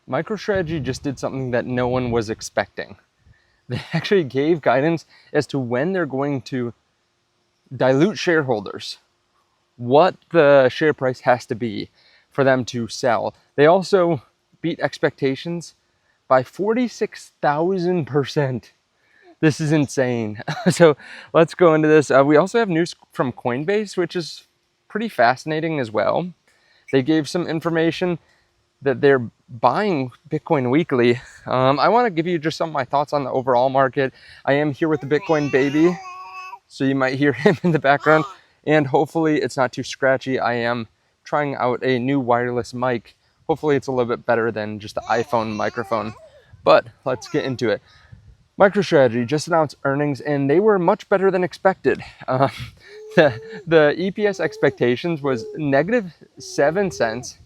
MicroStrategy just did something that no one was expecting. They actually gave guidance as to when they're going to dilute shareholders, what the share price has to be for them to sell. They also beat expectations by 46,000%. This is insane. So let's go into this. We also have news from Coinbase, which is pretty fascinating as well. They gave some information that they're buying Bitcoin weekly. I want to give you just some of my thoughts on the overall market. I am here with the Bitcoin baby, so you might hear him in the background, and hopefully it's not too scratchy. I am trying out a new wireless mic. Hopefully it's a little bit better than just the iPhone microphone, but let's get into it. MicroStrategy just announced earnings, and they were much better than expected. The EPS expectations was -7 cents,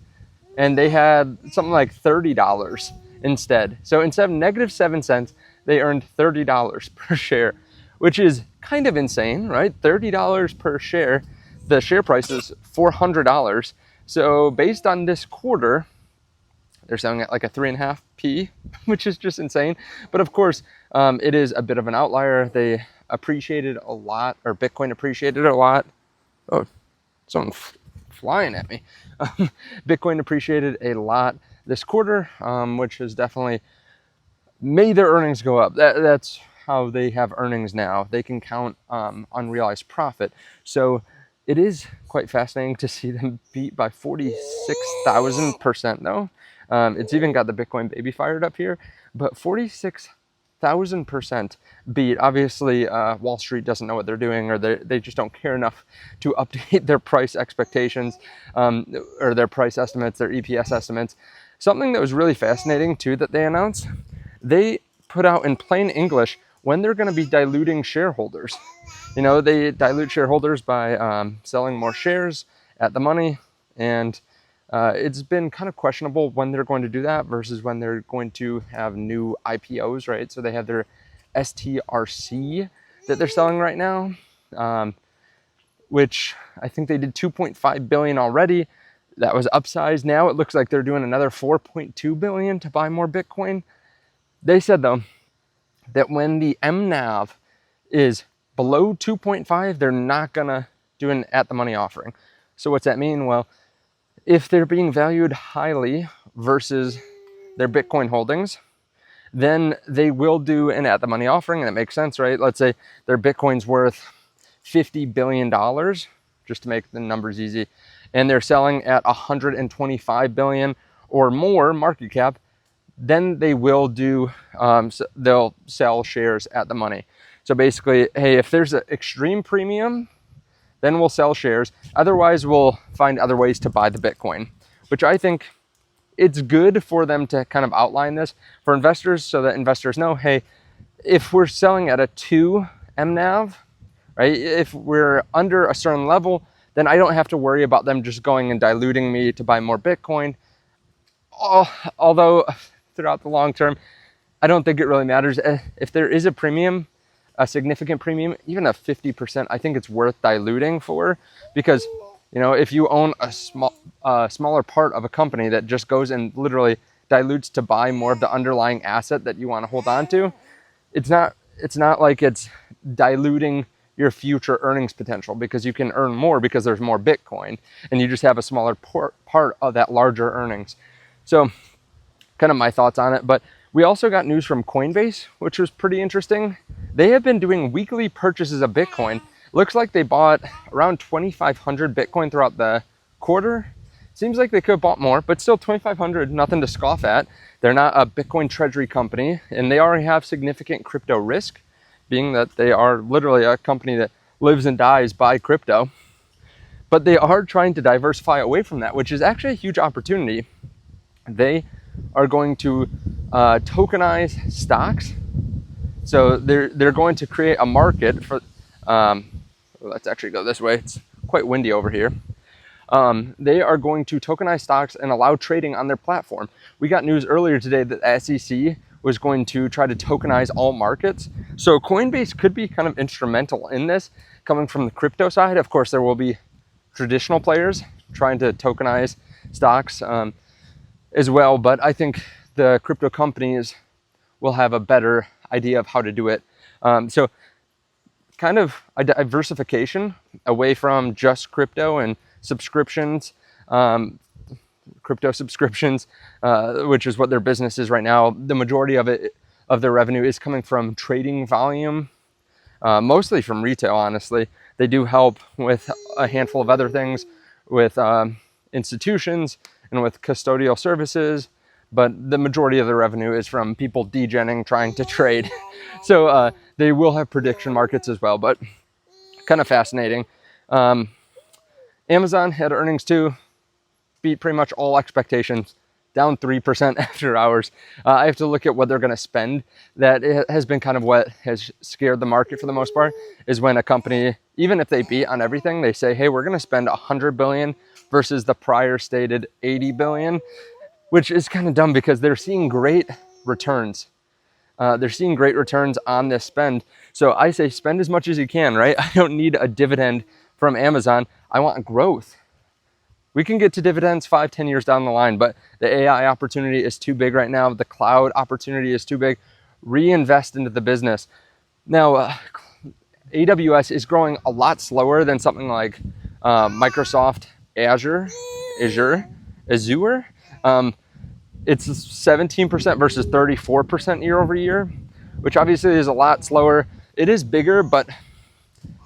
and they had something like $30 instead. So instead of -7 cents, they earned $30 per share, which is kind of insane, right? $30 per share. The share price is $400. So based on this quarter, they're selling at like a 3.5p, which is just insane. But of course, it is a bit of an outlier. They appreciated a lot, or Bitcoin appreciated a lot. Oh, someone flying at me. Bitcoin appreciated a lot this quarter, which has definitely made their earnings go up. That's how they have earnings now. They can count unrealized profit. So it is quite fascinating to see them beat by 46,000% though. It's even got the Bitcoin baby fired up here, but 46,000% beat. Obviously, Wall Street doesn't know what they're doing, or they just don't care enough to update their price expectations, or their price estimates, their EPS estimates. Something that was really fascinating too that they announced, they put out in plain English when they're going to be diluting shareholders. You know, they dilute shareholders by selling more shares at the money, and it's been kind of questionable when they're going to do that versus when they're going to have new IPOs, right? So they have their STRC that they're selling right now, which I think they did 2.5 billion already. That was upsized. Now it looks like they're doing another 4.2 billion to buy more Bitcoin. They said though that when the MNAV is below 2.5, they're not gonna do an at the money offering. So what's that mean? Well, if they're being valued highly versus their Bitcoin holdings, then they will do an at the money offering, and it makes sense, right? Let's say their Bitcoin's worth $50 billion, just to make the numbers easy, and they're selling at 125 billion or more market cap, then they will do, they'll sell shares at the money. So basically, hey, if there's an extreme premium, then we'll sell shares. Otherwise, we'll find other ways to buy the Bitcoin, which I think it's good for them to kind of outline this for investors so that investors know, hey, if we're selling at a 2 MNAV, right? If we're under a certain level, then I don't have to worry about them just going and diluting me to buy more Bitcoin. Although throughout the long term, I don't think it really matters. If there is a premium, a significant premium, even a 50%, I think it's worth diluting for, because, you know, if you own a smaller part of a company that just goes and literally dilutes to buy more of the underlying asset that you want to hold on to, it's not like it's diluting your future earnings potential, because you can earn more because there's more Bitcoin and you just have a smaller part of that larger earnings. So kind of my thoughts on it. But we also got news from Coinbase, which was pretty interesting. They have been doing weekly purchases of Bitcoin. Looks like they bought around 2,500 Bitcoin throughout the quarter. Seems like they could have bought more, but still 2,500, nothing to scoff at. They're not a Bitcoin treasury company, and they already have significant crypto risk, being that they are literally a company that lives and dies by crypto. But they are trying to diversify away from that, which is actually a huge opportunity. They are going to tokenize stocks. So they're going to create a market for, let's actually go this way. It's quite windy over here. They are going to tokenize stocks and allow trading on their platform. We got news earlier today that the SEC was going to try to tokenize all markets. So Coinbase could be kind of instrumental in this, coming from the crypto side. Of course, there will be traditional players trying to tokenize stocks as well, but I think the crypto companies will have a better idea of how to do it. So kind of a diversification away from just crypto and subscriptions, crypto subscriptions, which is what their business is right now. The majority of it, of their revenue, is coming from trading volume, mostly from retail, honestly. They do help with a handful of other things, with institutions and with custodial services, but the majority of the revenue is from people degenning, trying to trade. So they will have prediction markets as well, but kind of fascinating. Amazon had earnings too, beat pretty much all expectations, down 3% after hours. I have to look at what they're going to spend. That has been kind of what has scared the market for the most part, is when a company, even if they beat on everything, they say, hey, we're going to spend 100 billion versus the prior stated 80 billion, which is kind of dumb because they're seeing great returns. They're seeing great returns on this spend. So I say spend as much as you can, right? I don't need a dividend from Amazon. I want growth. We can get to dividends 5-10 years down the line, but the AI opportunity is too big right now. The cloud opportunity is too big. Reinvest into the business. Now, AWS is growing a lot slower than something like Microsoft Azure. It's 17% versus 34% year over year, which obviously is a lot slower. It is bigger, but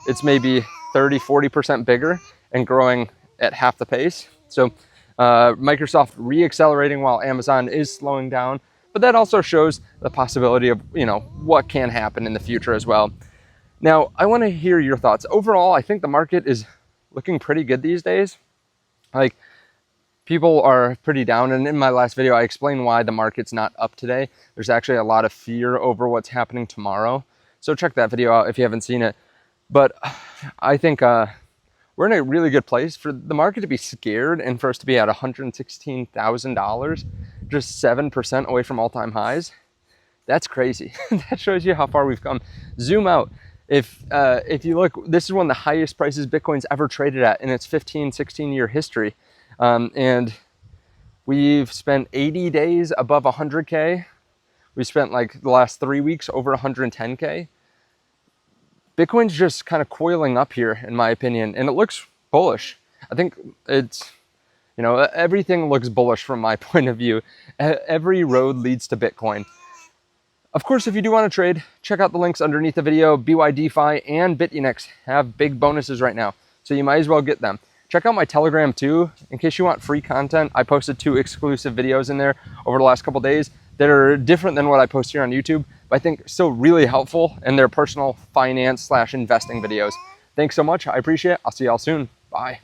it's maybe 30-40% bigger and growing at half the pace. So Microsoft re-accelerating while Amazon is slowing down, but that also shows the possibility of, you know, what can happen in the future as well. Now, I want to hear your thoughts. Overall, I think the market is looking pretty good these days. Like, people are pretty down, and in my last video, I explained why the market's not up today. There's actually a lot of fear over what's happening tomorrow. So check that video out if you haven't seen it. But I think we're in a really good place for the market to be scared and for us to be at $116,000, just 7% away from all-time highs. That's crazy. That shows you how far we've come. Zoom out. If you look, this is one of the highest prices Bitcoin's ever traded at in its 16-year history. And we've spent 80 days above 100K. We spent like the last 3 weeks over 110K. Bitcoin's just kind of coiling up here, in my opinion, and it looks bullish. I think it's, you know, everything looks bullish from my point of view. Every road leads to Bitcoin. Of course, if you do want to trade, check out the links underneath the video. BYDeFi and BitUNix have big bonuses right now, so you might as well get them. Check out my Telegram too, in case you want free content. I posted 2 exclusive videos in there over the last couple days that are different than what I post here on YouTube, but I think still really helpful, and they're personal finance / investing videos. Thanks so much. I appreciate it. I'll see y'all soon. Bye.